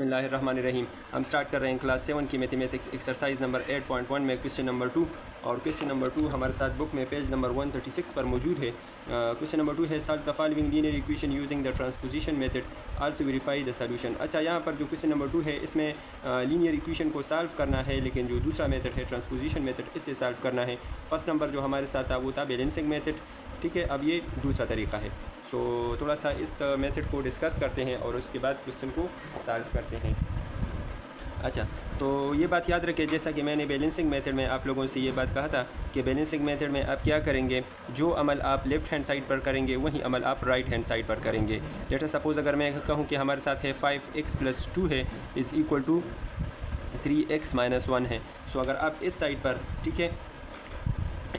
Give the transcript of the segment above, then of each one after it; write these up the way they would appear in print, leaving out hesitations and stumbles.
बिस्मिल्लाहिर्रहमानिर्रहीम। हम स्टार्ट कर रहे हैं क्लास 7 की मैथमेटिक्स एक्सरसाइज नंबर 8.1 में क्वेश्चन नंबर 2। और क्वेश्चन नंबर 2 हमारे साथ बुक में पेज नंबर 136 पर मौजूद है। क्वेश्चन नंबर 2 है solve the following linear equation using the transposition method, also verify the solution. अच्छा, यहाँ पर जो क्वेश्चन नंबर 2 है इसमें लीनियर इक्वेशन को सॉल्व करना है, लेकिन जो दूसरा मेथड है ट्रांसपोजिशन मेथड, इससे सॉल्व करना है। फर्स्ट नंबर जो हमारे साथ था वो था बैलेंसिंग मेथड, ठीक है। अब ये दूसरा तरीका है। सो थोड़ा सा इस मेथड को डिस्कस करते हैं और उसके बाद क्वेश्चन को सॉल्व करते हैं। अच्छा, तो ये बात याद रखें, जैसा कि मैंने बैलेंसिंग मेथड में आप लोगों से ये बात कहा था कि बैलेंसिंग मेथड में आप क्या करेंगे, जो अमल आप लेफ़्ट हैंड साइड पर करेंगे वही अमल आप राइट हैंड साइड पर करेंगे। लेट अस सपोज़ अगर मैं कहूँ कि हमारे साथ है 5x + 2 है इज़ इक्वल टू 3x - 1 है। सो अगर आप इस साइड पर, ठीक है,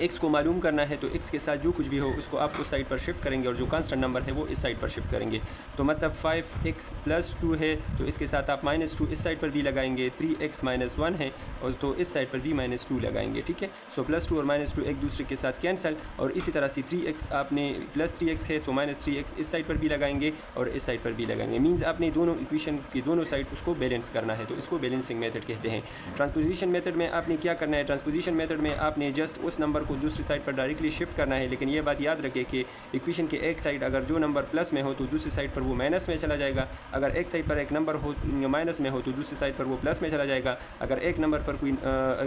x को मालूम करना है तो x के साथ जो कुछ भी हो उसको आप उस साइड पर शिफ्ट करेंगे और जो कांस्टेंट नंबर है वो इस साइड पर शिफ्ट करेंगे। तो मतलब 5x + 2 है तो इसके साथ आप -2 इस साइड पर भी लगाएंगे, 3x - 1 है और तो इस साइड पर भी -2 लगाएंगे, ठीक है। सो +2 और -2 एक दूसरे के साथ कैंसिल, और इसी तरह से 3x आपने +3x है तो -3x इस साइड पर भी लगाएंगे और इस साइड पर भी लगाएंगे। मीन्स आपने दोनों इक्वेशन की दोनों साइड उसको बैलेंस करना है, तो इसको बैलेंसिंग मेथड कहते हैं। ट्रांसपोजिशन मेथड में आपने क्या करना है, ट्रांसपोजिशन मेथड में आपने जस्ट उस नंबर को दूसरी साइड पर डायरेक्टली शिफ्ट करना है। लेकिन ये बात याद रखें कि इक्वेशन के एक साइड अगर जो नंबर प्लस में हो तो दूसरी साइड पर वो माइनस में चला जाएगा, अगर एक साइड पर एक नंबर हो माइनस में हो तो दूसरी साइड पर वो प्लस में चला जाएगा, अगर एक नंबर पर कोई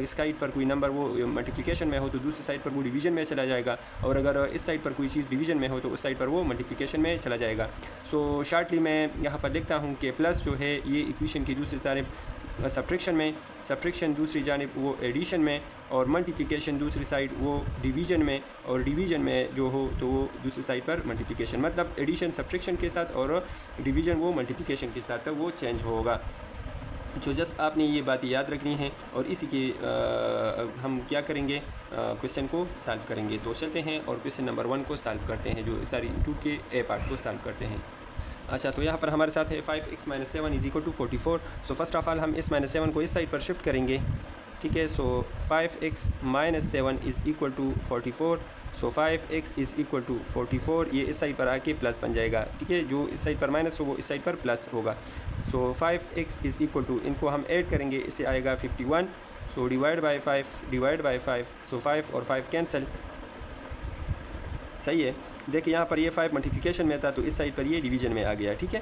इस साइड पर कोई नंबर वो मल्टीप्लिकेशन में हो तो दूसरी साइड पर वो डिवीजन में चला जाएगा, और अगर इस साइड पर कोई चीज़ डिवीजन में हो तो उस साइड पर वो मल्टीप्लिकेशन में चला जाएगा। सो शार्टली मैं यहाँ पर लिखता हूँ कि प्लस जो है ये इक्वेशन की दूसरी तरफ सब्ट्रैक्शन में, सब्ट्रैक्शन दूसरी जानिब वो एडिशन में, और मल्टीप्लिकेशन दूसरी साइड वो डिवीजन में, और डिवीजन में जो हो तो वो दूसरी साइड पर मल्टीप्लिकेशन, मतलब एडिशन सब्ट्रैक्शन के साथ और डिवीजन वो मल्टीप्लिकेशन के साथ वो चेंज होगा। जो जस्ट आपने ये बात याद रखनी है और इसी के हम क्या करेंगे, क्वेश्चन को सॉल्व करेंगे। तो चलते हैं और क्वेश्चन नंबर 1 को सॉल्व करते हैं, जो सारी 2 के ए पार्ट को सॉल्व करते हैं। अच्छा, तो यहाँ पर हमारे साथ है 5x - 7 is equal to 44। So first of all हम इस -7 को इस साइड पर शिफ्ट करेंगे, ठीक है। So 5x - 7 is equal to 44। So 5x is equal to 44, ये इस साइड पर आके प्लस बन जाएगा, ठीक है। जो इस साइड पर माइनस हो वो इस साइड पर प्लस होगा। सो 5x इज़ इक्वल टू, इनको हम ऐड करेंगे, इससे आएगा 51। सो डिवाइड बाई 5, सो 5 और 5 कैंसिल, सही है। देखिए यहाँ पर ये 5 मल्टीप्लिकेशन में था तो इस साइड पर ये डिवीजन में आ गया, ठीक है।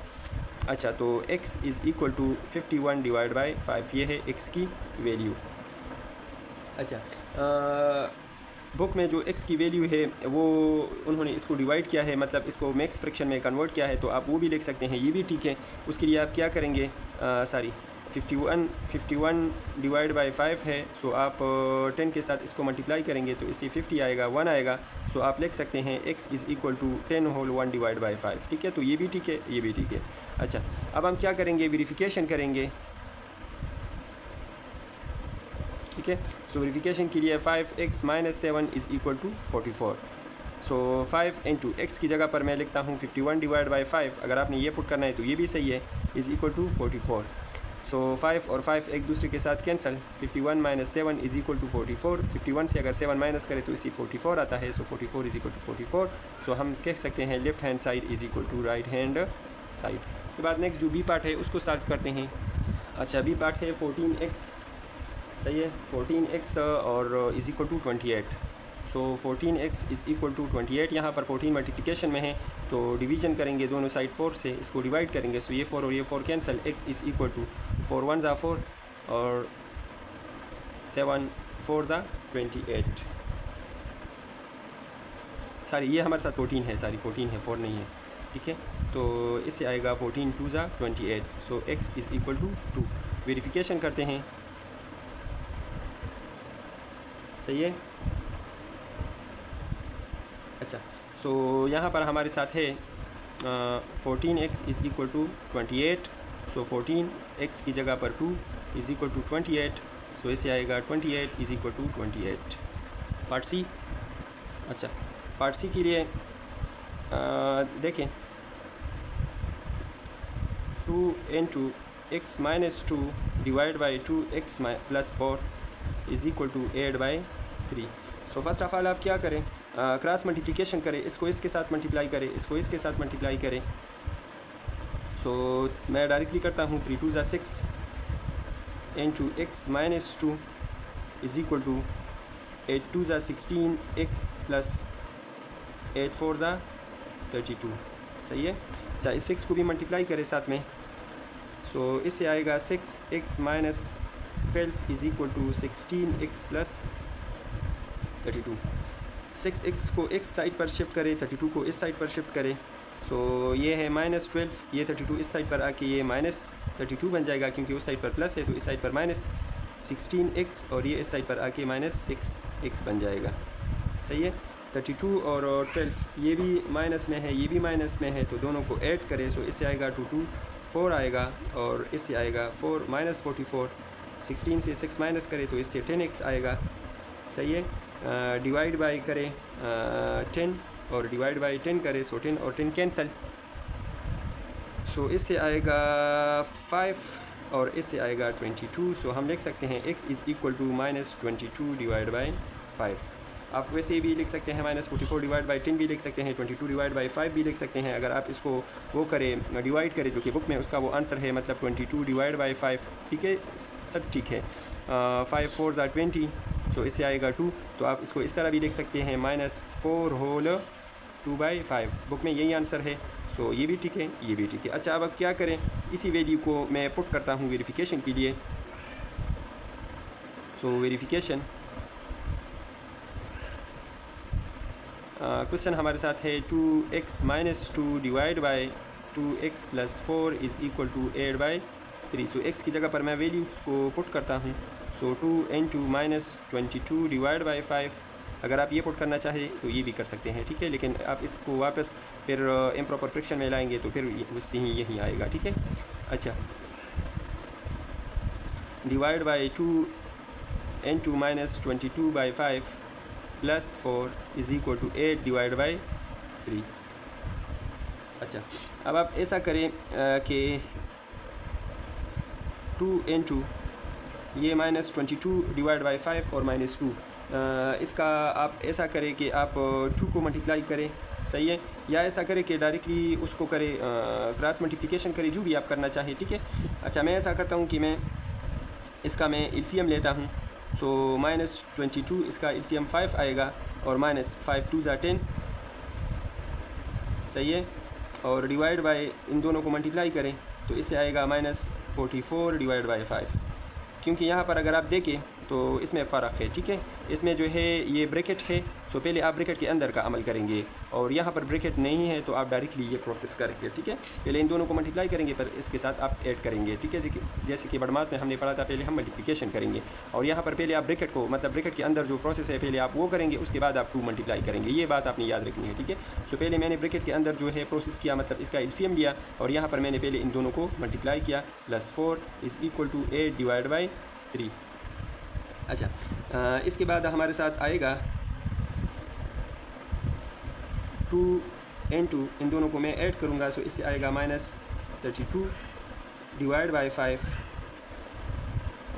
अच्छा, तो x is equal to 51 divide by 5, ये है x की वैल्यू। अच्छा, बुक में जो x की वैल्यू है वो उन्होंने इसको डिवाइड किया है, मतलब इसको मैक्स फ्रैक्शन में कन्वर्ट किया है, तो आप वो भी लिख सकते हैं, ये भी ठीक है। उसके लिए आप क्या करेंगे, 51 डिवाइड बाई 5 है, सो आप 10 के साथ इसको मल्टीप्लाई करेंगे तो इससे 50 आएगा, 1 आएगा। सो आप लिख सकते हैं x is equal to 10 whole 1 divide by 5, ठीक है। तो ये भी ठीक है, ये भी ठीक है। अच्छा, अब हम क्या करेंगे, वेरिफिकेशन करेंगे, ठीक है। सो वेरिफिकेशन के लिए 5x - 7 is equal to 44। So 5 into x की जगह पर मैं लिखता हूँ 51 डिवाइड बाई 5, अगर आपने ये पुट करना है तो ये भी सही है, इज़ इक्वल टू 44। सो 5 और 5 एक दूसरे के साथ कैंसिल, 51 - 7 इज़ इक्वल टू 44। 51 से अगर 7 माइनस करें तो इसी 44 आता है, so 44 is equal to 44। So हम कह सकते हैं left hand side is equal to right hand side. इसके बाद नेक्स्ट जो बी पार्ट है उसको सॉल्व करते हैं। अच्छा, बी पार्ट है 14x, सही है, 14x और is equal to 28। So 14x is equal to 28, यहाँ पर 14 मल्टीप्लिकेशन में है तो डिवीजन करेंगे दोनों साइड 4 से, इसको डिवाइड करेंगे, सो ये 4 और ये 4 cancel, x is equal to 4 1 ज़ा 4 और 7 4 ज़ा 28। सॉरी, ये हमारे साथ 14 है, सॉरी 14 है, 4 नहीं है, ठीक है। तो इससे आएगा 14 2 ज़ा 28। So x is equal to 2। Verification करते हैं, सही है। अच्छा, सो यहाँ पर हमारे साथ है 14x is equal to 28। So 14x की जगह पर 2 इज़ इक्वल टू 28, सो इससे आएगा 28 is equal to 28। Part C. अच्छा, पार्ट सी के लिए देखें, 2 into x - 2 divide by 2x + 4 is equal to 8 by 3। So first of all आप क्या करें, क्रॉस मल्टीप्लिकेशन करें, इसको इसके साथ मल्टीप्लाई करें, इसको इसके साथ मल्टीप्लाई करें। सो मैं डायरेक्टली करता हूँ 3 2 ज़ा 6 into x minus 2 is equal to 8 2 ज़ा 16 एक्स प्लस 8 4 ज़ा 32। सही है। अच्छा, इस 6 को भी मल्टीप्लाई करें साथ में, सो इससे आएगा 6 x minus 12 is equal to 16 x plus 32। 6 x को एक्स साइड पर शिफ्ट करें, 32 को इस साइड पर शिफ्ट करें, सो ये है माइनस 12, ये 32 इस साइड पर आके ये माइनस 32 बन जाएगा क्योंकि उस साइड पर प्लस है, तो इस साइड पर माइनस 16x और ये इस साइड पर आके माइनस 6x बन जाएगा। सही है। 32 और 12 ये भी माइनस में है, ये भी माइनस में है, तो दोनों को ऐड करें, सो इससे आएगा 2 2 4 आएगा और इससे आएगा 4 माइनस 44। 16 से 6 माइनस करें तो इससे 10x आएगा। सही है। डिवाइड बाई करें 10 और डिवाइड बाई 10 करें, सो 10 और 10 कैंसल, सो इससे आएगा 5 और इससे आएगा 22। सो हम लिख सकते हैं x is equal to minus 22 divide by 5। आप वैसे भी लिख सकते हैं माइनस 44 डिवाइड बाई 10 भी लिख सकते हैं, 22 डिवाइड बाई 5 भी लिख सकते हैं। अगर आप इसको वो करें डिवाइड करें जो कि बुक में उसका वो आंसर है, मतलब 22 डिवाइड बाई 5। ठीक है, सब ठीक है। 5 4 ज़ा 20, सो इससे आएगा 2। तो आप इसको इस तरह भी लिख सकते हैं माइनस 4 होल 2 बाई 5। बुक में यही आंसर है, सो ये भी ठीक है, ये भी ठीक है। अच्छा, अब क्या करें, इसी वैल्यू को मैं पुट करता हूँ वेरिफिकेशन के लिए। सो वेरिफिकेशन क्वेश्चन हमारे साथ है 2x minus 2 divide by 2x plus 4 is equal to 8 by 3। So x की जगह पर मैं वैल्यूज़ को पुट करता हूँ, सो 2 इंटू माइनस 22 डिवाइड बाई 5। अगर आप ये पुट करना चाहें तो ये भी कर सकते हैं, ठीक है, लेकिन आप इसको वापस फिर इम्प्रॉपर फ्रैक्शन में लाएंगे तो फिर उससे ही यही आएगा। ठीक है। अच्छा, divide by 2 into minus 22 by 5 plus 4 is equal to 8 divide by 3। अच्छा, अब आप ऐसा करें कि 2 इंटू ये माइनस 22 डिवाइड बाई 5 और माइनस 2, इसका आप ऐसा करें कि आप 2 को मल्टीप्लाई करें। सही है। या ऐसा करें कि डायरेक्टली उसको करें क्रॉस मल्टीप्लिकेशन करें, जो भी आप करना चाहें। ठीक है। अच्छा, मैं ऐसा करता हूँ कि मैं इसका मैं एलसीएम लेता हूँ, सो माइनस 22 इसका एलसीएम 5 आएगा और माइनस 5 2 ज़ा 10। सही है। और डिवाइड बाय इन दोनों को मल्टीप्लाई करें तो इससे आएगा माइनस 44 डिवाइड बाई 5। क्योंकि यहाँ पर अगर आप देखें तो इसमें फ़र्क है। ठीक है, इसमें जो है ये ब्रैकेट है, सो पहले आप ब्रैकेट के अंदर का अमल करेंगे, और यहाँ पर ब्रैकेट नहीं है तो आप डायरेक्टली ये प्रोसेस करेंगे। ठीक है, पहले इन दोनों को मल्टीप्लाई करेंगे, पर इसके साथ आप ऐड करेंगे। ठीक है, जैसे कि बड़मास में हमने पढ़ा था, पहले हम मल्टीप्लिकेशन करेंगे और यहाँ पर पहले आप ब्रैकेट को, मतलब ब्रैकेट के अंदर जो प्रोसेस है पहले आप वो करेंगे, उसके बाद आप 2 मल्टीप्लाई करेंगे। ये बात आपने याद रखनी है। ठीक है, सो पहले मैंने ब्रैकेट के अंदर जो है प्रोसेस किया, मतलब इसका एलसीएम लिया, और यहाँ पर मैंने पहले इन दोनों को मल्टीप्लाई किया, plus 4 is equal to 8 divide by 3। अच्छा, इसके बाद हमारे साथ आएगा 2 इंटू इन दोनों को मैं ऐड करूँगा, सो इससे आएगा माइनस 32 डिवाइड बाई 5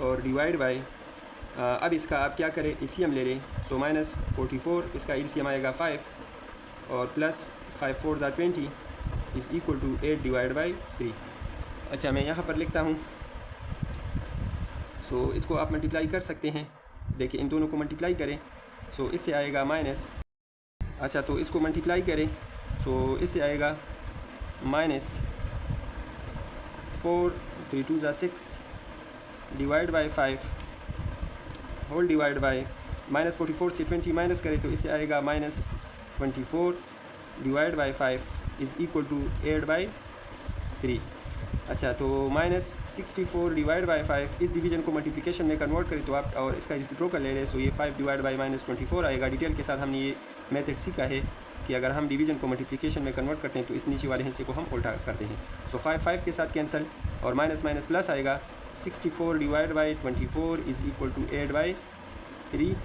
और डिवाइड बाई, अब इसका आप क्या करें, एलसीएम ले लें, सो माइनस 44 इसका एलसीएम आएगा 5 और प्लस 5 4 ज़ा 20 is equal to 8 divide by 3। अच्छा, मैं यहाँ पर लिखता हूँ, सो इसको आप मल्टीप्लाई कर सकते हैं। देखिए, इन दोनों को मल्टीप्लाई करें, सो इससे आएगा माइनस, अच्छा तो इसको मल्टीप्लाई करें, सो इससे आएगा माइनस 4 3 2 ज़ा 6 divide by 5 whole divide by, minus 44 से 20 माइनस करें तो इससे आएगा minus 24 divide by 5 is equal to 8 by 3। अच्छा, तो माइनस 64 डिवाइड बाई 5 इस डिवीजन को मल्टीप्लिकेशन में कन्वर्ट करें तो आप, और इसका रेसिप्रोकल ले रहे, सो ये 5 डिवाइड बाई माइनस 24 आएगा। डिटेल के साथ हमने ये मेथड सीखा है कि अगर हम डिवीजन को मल्टीप्लिकेशन में कन्वर्ट करते हैं तो इस नीचे वाले हिस्से को हम उल्टा करते हैं। सो 5 5 के साथ कैंसिल और माइनस माइनस प्लस आएगा, 64 divide by 24 is equal to 8 by 3,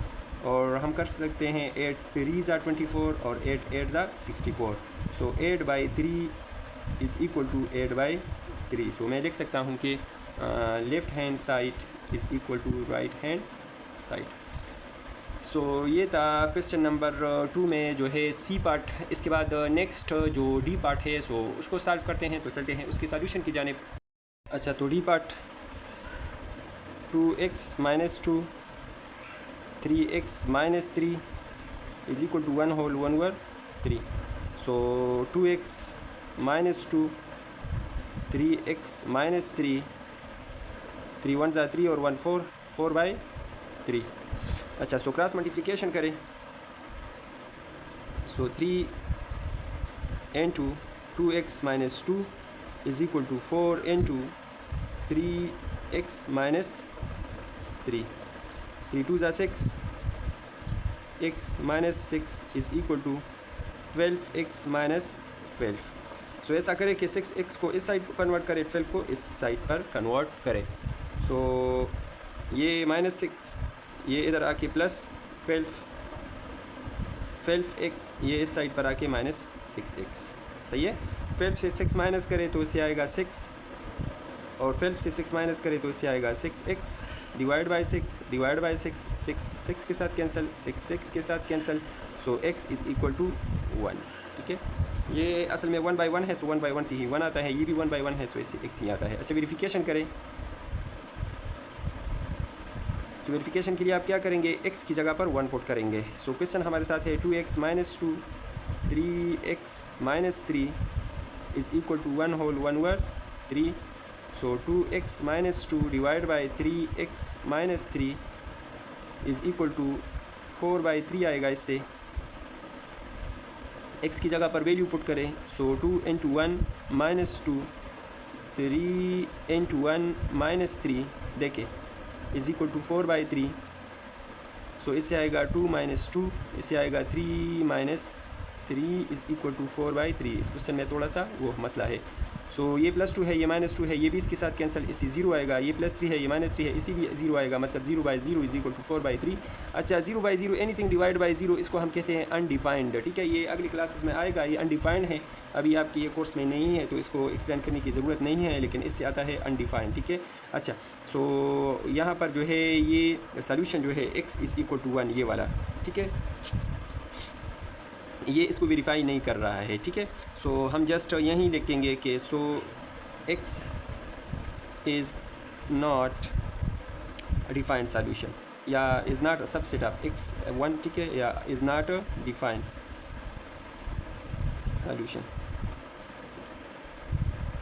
और हम कर सकते हैं 8 3 ज़ा 24 और 8 8 ज़ा 64, so 8 by 3 is equal to 8 by 3। So मैं लिख सकता हूँ कि left hand side is equal to right hand side. So ये था क्वेश्चन नंबर 2 में जो है सी पार्ट। इसके बाद नेक्स्ट जो डी पार्ट है सो उसको सॉल्व करते हैं। तो चलते हैं उसके सॉल्यूशन की जानिब। अच्छा, तो D part 2x - 2 3x - 3 is equal to 1 whole 1 over 3। So 2x - 2 3x - 3 3 1 ज़ा 3 और 1 4 4/3। अच्छा, सो क्रॉस मल्टीप्लिकेशन करें। So 3 into 2x - 2 is equal to 4 into 3x - 3 3 2 ज़ा 6 x - 6 is equal to 12x - 12। So ऐसा करें कि 6x को इस साइड पर कन्वर्ट करें, 12 को इस साइड पर कन्वर्ट करें। सो ये -6 ये इधर आके प्लस 12x ये इस साइड पर आके -6x। सही है। 12 से 6 माइनस करें तो इससे आएगा 6 और 12 से 6 माइनस करें तो इससे आएगा 6x divide by 6 divide by 6 6 के साथ कैंसिल 6 के साथ cancel. So x is equal to 1। ठीक है, ये असल में 1/1 है, सो 1/1 से ही 1 आता है। ये भी 1/1 है, सो इससे x ही आता है। अच्छा, वेरिफिकेशन करें। तो वेरिफिकेशन के लिए आप क्या करेंगे, x की जगह पर 1 पुट करेंगे। सो क्वेश्चन हमारे साथ है 2x - 2 3x - 3 is equal to 1 whole 1 over 3। So 2x - 2 divide by 3x - 3 is equal to 4/3 आएगा। इससे x की जगह पर वैल्यू पुट करें। सो 2 इंटू 1 - 2 3 इंटू 1 - 3 देखें इज़ इक्वल टू 4/3। सो इससे आएगा 2 - 2 इससे आएगा 3 - 3 इज़ इक्वल टू 4/3। इस क्वेश्चन में थोड़ा सा वो मसला है। सो ये +2 है, ये -2 है, ये भी इसके साथ कैंसिल, इससे 0 आएगा। ये +3 है, ये -3 है, इसी भी 0 आएगा, मतलब 0/0 इज़ इक्वल टू 4/3। अच्छा, 0/0 एनीथिंग डिवाइड बाई 0 इसको हम कहते हैं अनडिफाइंड। ठीक है, ये अगली क्लासेस में आएगा। ये अनडिफाइंड है, अभी आपके ये कोर्स में नहीं है तो इसको एक्सप्लेन करने की ज़रूरत नहीं है, लेकिन इससे आता है अनडिफाइंड। ठीक है। अच्छा, सो यहाँ पर जो है ये सोल्यूशन जो है x इज़ इक्वल टू 1 ये वाला। ठीक है, ये इसको वेरीफाई नहीं कर रहा है। ठीक है, सो हम जस्ट यहीं लिखेंगे कि so x is not defined solution या is not a subset of x1। ठीक है, या is not a defined solution.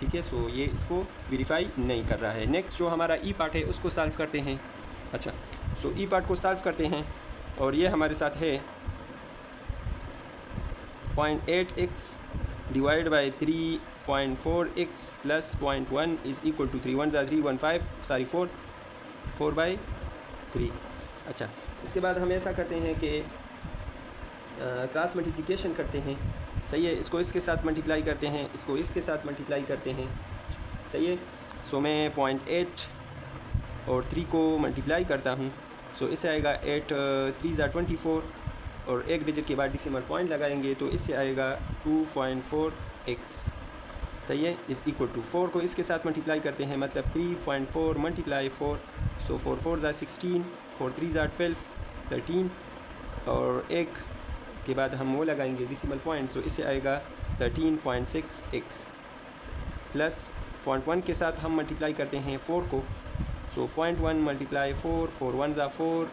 ठीक है, सो ये इसको वेरीफाई नहीं कर रहा है। नेक्स्ट जो हमारा ई पार्ट है उसको सॉल्व करते हैं। अच्छा, सो ई पार्ट को सॉल्व करते हैं और ये हमारे साथ है 0.8x divide by 3.4x plus 0.1 is equal to 3 1 ज़ा 3 1 5 सॉरी 4/3। अच्छा, इसके बाद हम ऐसा करते हैं कि क्रॉस मल्टीप्लिकेशन करते हैं। सही है, इसको इसके साथ मल्टीप्लाई करते हैं, इसको इसके साथ मल्टीप्लाई करते हैं। सही है, सो मैं 0.8 और 3 को मल्टीप्लाई करता हूँ। सो इससे आएगा 8 3 ज़ा 24 और एक डिजिट के बाद डेसिमल पॉइंट लगाएंगे तो इससे आएगा 2.4x। सही है, इज़ इक्वल टू 4 को इसके साथ मल्टीप्लाई करते हैं, मतलब 3.4 × 4। सो 4 4 ज़ा 16 4 3 ज़ा 12 13 और एक के बाद हम वो लगाएंगे डेसिमल पॉइंट। सो इससे आएगा 13.6x प्लस 0.1 के साथ हम मल्टीप्लाई करते हैं 4 को। सो 0.1 × 4 4 1 ज़ा 4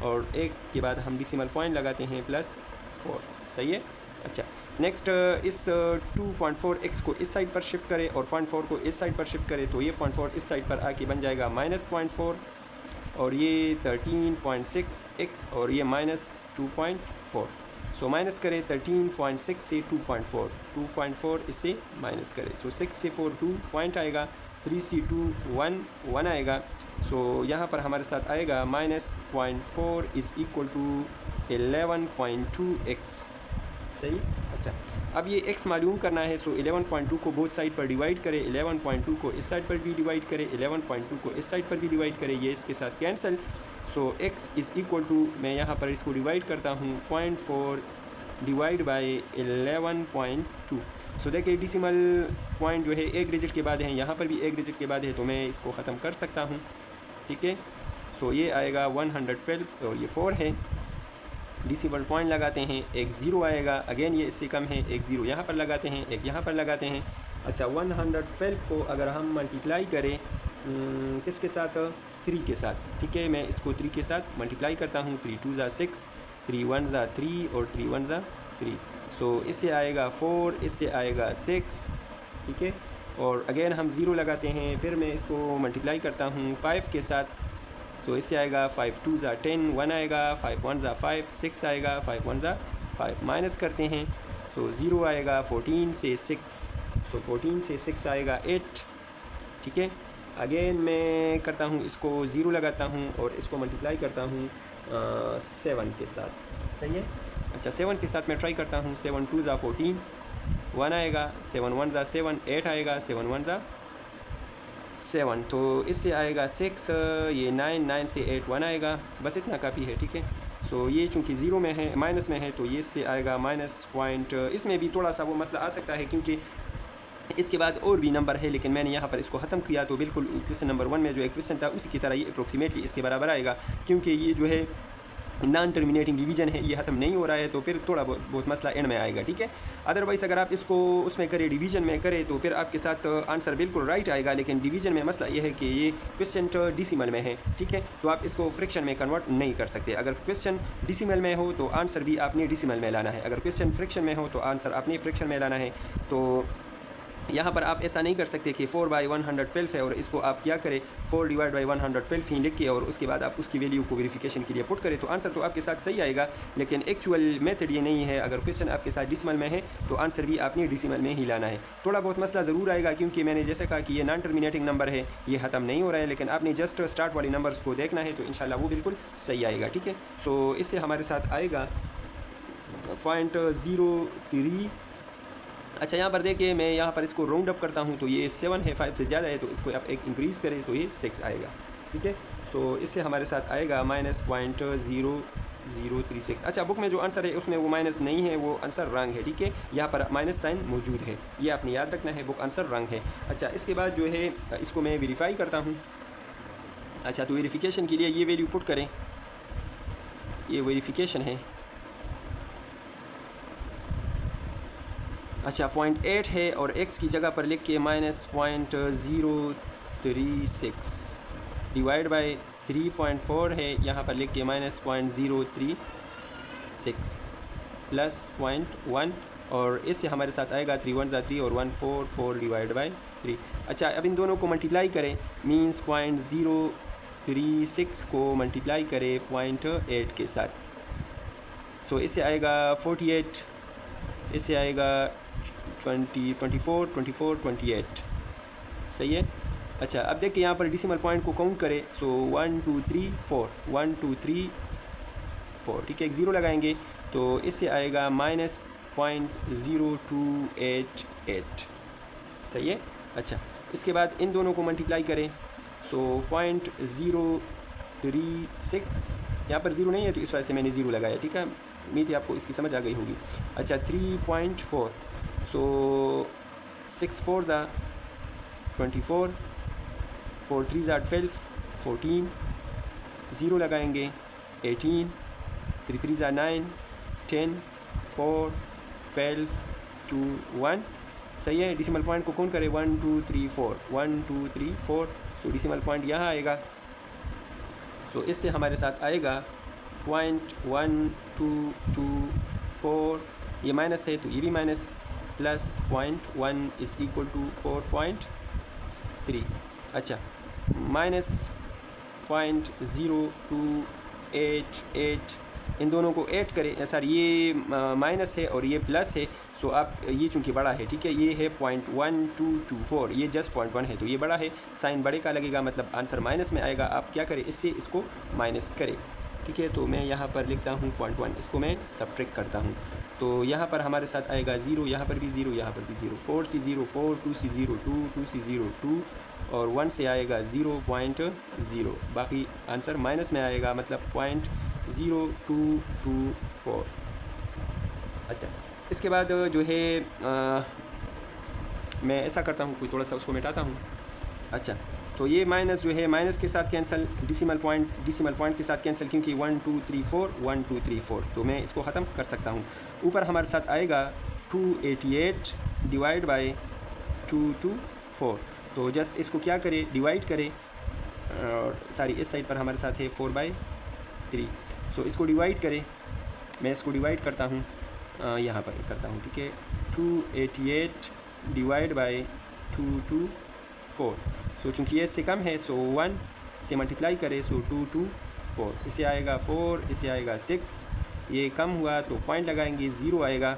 और एक के बाद हम डेसिमल पॉइंट लगाते हैं +4। सही है। अच्छा, नेक्स्ट इस 2.4x को इस साइड पर शिफ्ट करें और 0.4 को इस साइड पर शिफ्ट करें तो ये 0.4 इस साइड पर आके बन जाएगा -0.4 और ये 13.6x और ये -2.4। सो माइनस करें 13.6 से 2.4 इससे माइनस करें। सो 6 से 4 2 पॉइंट आएगा, 3 से 2 1 आएगा। सो यहाँ पर हमारे साथ आएगा -0.4 इज़ इक्वल टू 11.2x। सही। अच्छा, अब ये x मालूम करना है। सो 11.2 को बोथ साइड पर डिवाइड करें, 11.2 को इस साइड पर भी डिवाइड करें, 11.2 को इस साइड पर भी डिवाइड करें, ये इसके साथ cancel. So x is equal to, मैं यहाँ पर इसको डिवाइड करता हूँ 0.4 डिवाइड बाई 11.2। सो देखिए डेसिमल पॉइंट जो है एक डिजिट के बाद है, यहाँ पर भी एक डिजिट के बाद है, तो मैं इसको ख़त्म कर सकता हूँ। ठीक है, सो ये आएगा 112 और ये 4 है। डेसिमल पॉइंट लगाते हैं, एक ज़ीरो आएगा, अगेन ये इससे कम है, एक ज़ीरो यहाँ पर लगाते हैं, एक यहाँ पर लगाते हैं। अच्छा 112 को अगर हम मल्टीप्लाई करें किसके साथ, 3 के साथ, ठीक है, मैं इसको 3 के साथ मल्टीप्लाई करता हूँ। 3 2 ज़ा 6, 3 1 ज़ा 3 और 3 1 ज़ा 3। सो इससे आएगा 4, इससे आएगा 6, ठीक है, और अगेन हम ज़ीरो लगाते हैं। फिर मैं इसको मल्टीप्लाई करता हूँ 5 के साथ। सो इससे आएगा 5 2 ज़ा 10, 1 आएगा, 5 1 ज़ा 5, 6 आएगा, 5 1 ज़ा 5, माइनस करते हैं। सो ज़ीरो आएगा 14 से 6, सो 14 से 6 आएगा 8, ठीक है। अगेन मैं करता हूँ इसको ज़ीरो लगाता हूँ और इसको मल्टीप्लाई करता हूँ 7 के साथ, सही है। अच्छा 7 के साथ मैं ट्राई करता हूँ। 7 2 ज़ा 14, 1 आएगा, 7 1 ज़ा 7, 8 आएगा, 7 1 ज़ा 7, तो इससे आएगा 6, ये 9, 9 से 8 1 आएगा, बस इतना काफ़ी है, ठीक है। सो ये चूँकि ज़ीरो में है, माइनस में है, तो ये इससे आएगा माइनस पॉइंट। इसमें भी थोड़ा सा वो मसला आ सकता है क्योंकि इसके बाद और भी नंबर है, लेकिन मैंने यहाँ पर इसको ख़त्म किया तो बिल्कुल क्वेश्चन नंबर 1 में जो एक क्वेश्चन था उसी की तरह ये अप्रोक्सीमेटली इसके बराबर आएगा, क्योंकि ये जो है नॉन टर्मिनेटिंग डिवीजन है, ये ख़त्म नहीं हो रहा है, तो फिर थोड़ा बहुत मसला एंड में आएगा, ठीक है। अदरवाइज़ अगर आप इसको उसमें करें, डिवीजन में करें, तो फिर आपके साथ आंसर बिल्कुल राइट आएगा, लेकिन डिवीजन में मसला ये है कि ये क्वेश्चन डिसिमल में है, ठीक है, तो आप इसको फ्रैक्शन में कन्वर्ट नहीं कर सकते। अगर क्वेश्चन डिसिमल में हो तो आंसर भी आपने डिसिमल में लाना है, अगर क्वेश्चन फ्रैक्शन में हो तो आंसर आपने फ्रैक्शन में लाना है। तो यहाँ पर आप ऐसा नहीं कर सकते कि 4/112 है और इसको आप क्या करें 4/112 ही लिख के और उसके बाद आप उसकी वैल्यू को वेरिफिकेशन के लिए पुट करें, तो आंसर तो आपके साथ सही आएगा, लेकिन एक्चुअल मेथड ये नहीं है। अगर क्वेश्चन आपके साथ डिसिमल में है तो आंसर भी आपने डिसिमल में ही लाना है। थोड़ा बहुत मसला ज़रूर आएगा क्योंकि मैंने जैसे कहा कि ये नॉन टर्मिनेटिंग नंबर है, ये ख़त्म नहीं हो रहा है, लेकिन आपने जस्ट स्टार्ट वाले नंबर्स को देखना है, तो इंशाल्लाह वो बिल्कुल सही आएगा, ठीक है। सो इससे हमारे साथ आएगा 0.03। अच्छा यहाँ पर देखिए, मैं यहाँ पर इसको राउंड अप करता हूँ, तो ये 7 है, 5 से ज़्यादा है, तो इसको आप एक इंक्रीज़ करें तो ये 6 आएगा, ठीक है। सो इससे हमारे साथ आएगा -.0036। अच्छा बुक में जो आंसर है उसमें वो माइनस नहीं है, वो आंसर रंग है, ठीक है, यहाँ पर माइनस साइन मौजूद है, ये आपने याद रखना है, बुक आंसर रंग है। अच्छा इसके बाद जो है इसको मैं वेरीफाई करता हूँ। अच्छा तो वेरिफिकेशन के लिए ये वैल्यू पुट करें, ये वेरिफिकेशन है। अच्छा 0.8 है और x की जगह पर लिख के -.036 डिवाइड बाय 3.4 है, यहाँ पर लिख के -.036 प्लस 0.1 और इससे हमारे साथ आएगा 3 1 ज़ा 3 और 1 4 4 डिवाइड बाय 3। अच्छा अब इन दोनों को मल्टीप्लाई करें, मीन्स 0.036 को मल्टीप्लाई करें 0.8 के साथ। सो इससे आएगा 48, इससे आएगा 24 24 28, सही है। अच्छा अब देखिए यहाँ पर डिसिमल पॉइंट को काउंट करें, सो 1 2 3 4 1 2 3 4, ठीक है, एक ज़ीरो लगाएंगे तो इससे आएगा -.0288, सही है। अच्छा इसके बाद इन दोनों को मल्टीप्लाई करें, सो 0.036, यहाँ पर ज़ीरो नहीं है तो इस वजह से मैंने ज़ीरो लगाया, ठीक है, उम्मीद है आपको इसकी समझ आ गई होगी। अच्छा 3.4, सो 6 4 ज़ा 24, 4 3 ज़ा 12 14, ज़ीरो लगाएंगे 18, 3 3 ज़ा 9 10 4 12 2 1, सही है। डिसिमल पॉइंट को कौन करे 1 2 3 4 1 2 3 4, सो डिसिमल पॉइंट यहाँ आएगा। सो इससे हमारे साथ आएगा 0.1224, ये माइनस है तो ये भी minus, plus 0.1 is equal to 4.3। अच्छा -.0288, इन दोनों को ऐड करें, सर ये माइनस है और ये प्लस है, सो आप ये चूँकि बड़ा है, ठीक है, ये है 0.1224, ये जस्ट 0.1 है तो ये बड़ा है, साइन बड़े का लगेगा, मतलब आंसर माइनस में आएगा। आप क्या करें, इससे इसको माइनस करें, ठीक है। तो मैं यहाँ पर लिखता हूँ 0.1, इसको मैं सब्ट्रैक्ट करता हूँ, तो यहाँ पर हमारे साथ आएगा 0, यहाँ पर भी 0, यहाँ पर भी 0, 4 से 0 4, 2 से 0 2, 2 से 0 2 और 1 से आएगा 0.0, बाकी आंसर माइनस में आएगा, मतलब 0.0224। अच्छा इसके बाद जो है मैं ऐसा करता हूँ, कोई थोड़ा सा उसको मिटाता हूँ। अच्छा तो ये माइनस जो है माइनस के साथ कैंसिल, डिसिमल पॉइंट के साथ कैंसिल, क्योंकि 1 2 3 4 1 2 3 4, तो मैं इसको ख़त्म कर सकता हूँ। ऊपर हमारे साथ आएगा 288 डिवाइड बाई 224, तो जस्ट इसको क्या करें, डिवाइड करें, सॉरी इस साइड पर हमारे साथ है 4/3, सो इसको डिवाइड करें, मैं इसको डिवाइड करता हूँ, यहाँ पर करता हूँ, ठीक है। 288 डिवाइड बाई 224, सो चूँकि ये इससे कम है सो 1 से मल्टीप्लाई करें, सो 2 2 4, इसे आएगा 4, इसे आएगा 6, ये कम हुआ तो पॉइंट लगाएंगे, 0 आएगा,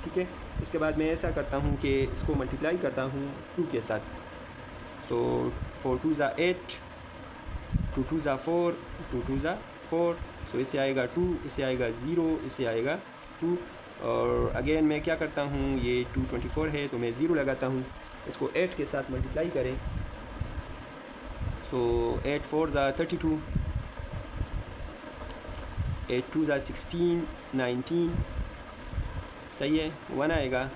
ठीक है। इसके बाद मैं ऐसा करता हूँ कि इसको मल्टीप्लाई करता हूँ 2 के साथ, सो 4 2 ज़ा 8, 2 2 ज़ा 4, 2 2 ज़ा 4, सो इसे आएगा 2, इसे आएगा 0, इसे आएगा 2, और अगेन मैं क्या करता हूँ, ये 224 है तो मैं 0 लगाता हूँ, इसको 8 के साथ मल्टीप्लाई करें, सो 8 4 ज़ा 32, 8 2 ज़ा 16 19, सही है, 1 आएगा,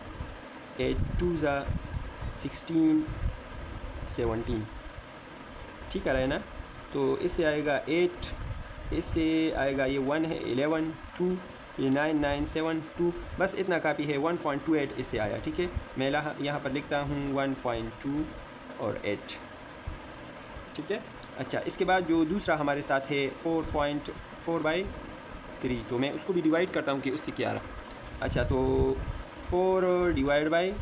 8 2 ज़ा 16 17, ठीक आ रहा है ना। तो इससे आएगा 8, इससे आएगा ये 1 है 11 2, ये 9 9 7 2, बस इतना काफ़ी है, 1.28 इससे आया, ठीक है। मैं यहाँ पर लिखता हूँ 1.2 और 8, ठीक है। अच्छा, इसके बाद जो दूसरा हमारे साथ है 4.4/3, तो मैं उसको भी डिवाइड करता हूँ कि उससे क्या रहा। अच्छा, तो 4 डिवाइड बाई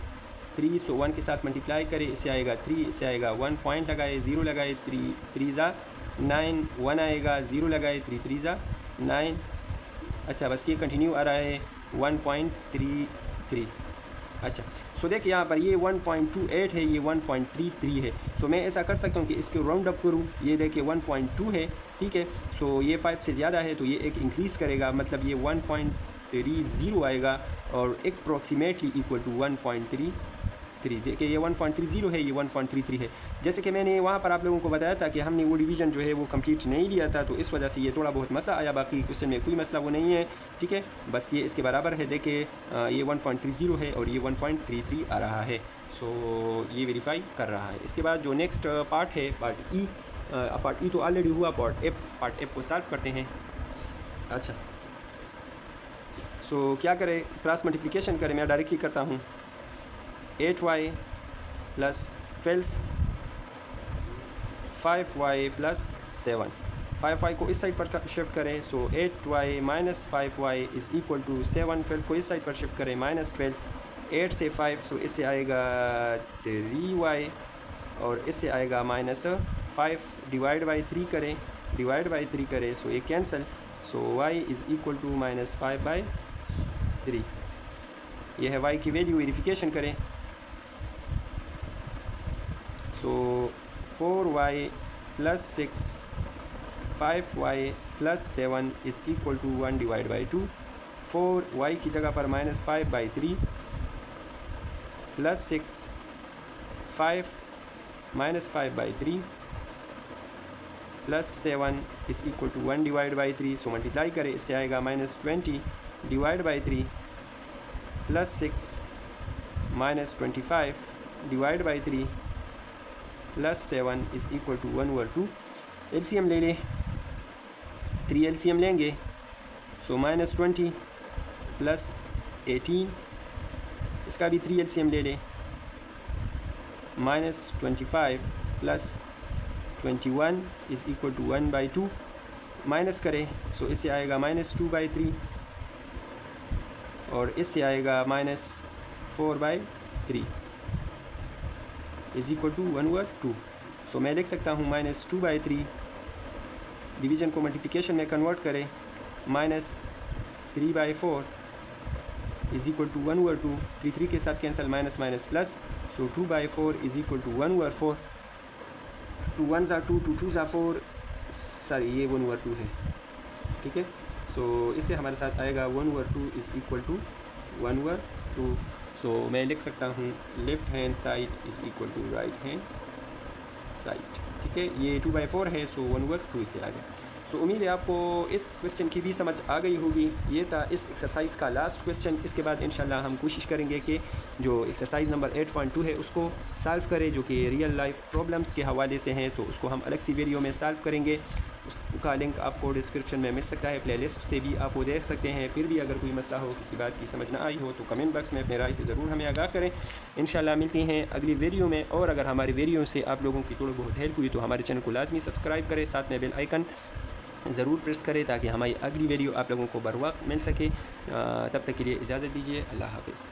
3, सो 1 के साथ मल्टीप्लाई करें, इससे आएगा 3, इससे आएगा 1, पॉइंट लगाए, 0 लगाए, 3 3 ज़ा 9, 1 आएगा, 0 लगाए, 3 3 ज़ा 9। अच्छा, बस ये कंटिन्यू आ रहा है 1.33। अच्छा, सो देखिए यहाँ पर ये 1.28 है, ये 1.33 है, सो मैं ऐसा कर सकता हूँ कि इसको राउंड अप करूँ, ये देखिए 1.2 है, ठीक है। सो ये 5 से ज़्यादा है तो ये एक इंक्रीज़ करेगा, मतलब ये 1.30 आएगा और अप्रॉक्सीमेटली इक्वल टू 1.33। देखिए ये 1.30 है, ये 1.33 है। जैसे कि मैंने वहाँ पर आप लोगों को बताया था कि हमने वो डिवीज़न जो है वो कंप्लीट नहीं लिया था, तो इस वजह से ये थोड़ा बहुत मसला आया, बाकी क्वेश्चन में कोई मसला वो नहीं है, ठीक है। बस ये इसके बराबर है, देखिए ये 1.30 है और ये 1.33 आ रहा है, सो ये वेरीफाई कर रहा है। इसके बाद जो नेक्स्ट पार्ट है, पार्ट ई तो ऑलरेडी हुआ, पार्ट एफ को सॉल्व करते हैं। अच्छा, सो क्या करें, क्रॉस मल्टीप्लिकेशन करें, मैं डायरेक्टली करता हूँ। 8y plus 12, 5y plus 7, 5y को इस साइड पर शिफ्ट करें, so 8y minus 5y is equal to 7, 12 को इस साइड पर शिफ्ट करें, माइनस 12, 8 से 5, सो इससे आएगा 3y और इससे आएगा माइनस 5, डिवाइड बाई 3 करें, सो ये cancel, so y is equal to minus 5/3, ये है y की वैल्यू, वेरिफिकेशन करें, so 4y plus 6, 5y plus 7 is equal to 1 divide by 2, 4y की जगह पर minus 5/3 plus 6, 5 minus 5/3 plus 7 is equal to 1 divide by 3, so multiply करें, इससे आएगा minus 20 divide by 3 plus 6 minus 25 divide by 3 plus 7 is equal to 1/2। LCM ले लें, 3 LCM लेंगे, so minus 20 plus 18, इसका भी 3 एलसीएम ले लें, minus 25 plus 21 is equal to 1/2, minus करें, सो इससे आएगा माइनस 2/3 और इससे आएगा माइनस 4/3 इज़ इक्वल टू 1/2। सो मैं लिख सकता हूँ माइनस 2/3, डिवीज़न को मल्टीप्लिकेशन में कन्वर्ट करें, माइनस 3/4 इज़ इक्वल टू 1/2, 3 के साथ cancel, minus minus plus, so 2/4 is equal to 1/4, 2 1 ज़ा 2, 2 2 ज़ा 4, सॉरी ये 1/2 है, ठीक है। सो इससे हमारे साथ आएगा 1/2 इज़ इक्वल टू 1/2, सो मैं लिख सकता हूँ left hand side is equal to right hand side, ठीक है। ये 2/4 है, सो 1/2 इससे आ गया। सो उम्मीद है आपको इस क्वेश्चन की भी समझ आ गई होगी। ये था इस एक्सरसाइज का लास्ट क्वेश्चन। इसके बाद इंशाल्लाह हम कोशिश करेंगे कि जो एक्सरसाइज नंबर 8.2 है उसको सॉल्व करें, जो कि रियल लाइफ प्रॉब्लम्स के हवाले से हैं, तो उसको हम अलग सी वीडियो में सॉल्व करेंगे। उसका लिंक आपको डिस्क्रिप्शन में मिल सकता है, प्लेलिस्ट से भी आप वो देख सकते हैं। फिर भी अगर कोई मसला हो, किसी बात की समझ ना आई हो, तो कमेंट बॉक्स में अपने राय से ज़रूर हमें आगाह करें। इंशाल्लाह मिलती हैं अगली वीडियो में। और अगर हमारी वीडियो से आप लोगों की थोड़ी बहुत हेल्प हुई तो हमारे चैनल को लाजमी सब्सक्राइब करें, साथ में बेल आइकन ज़रूर प्रेस करें ताकि हमारी अगली वीडियो आप लोगों को बर वक्त मिल सके। तब तक के लिए इजाज़त दीजिए। अल्लाह हाफ़िज़।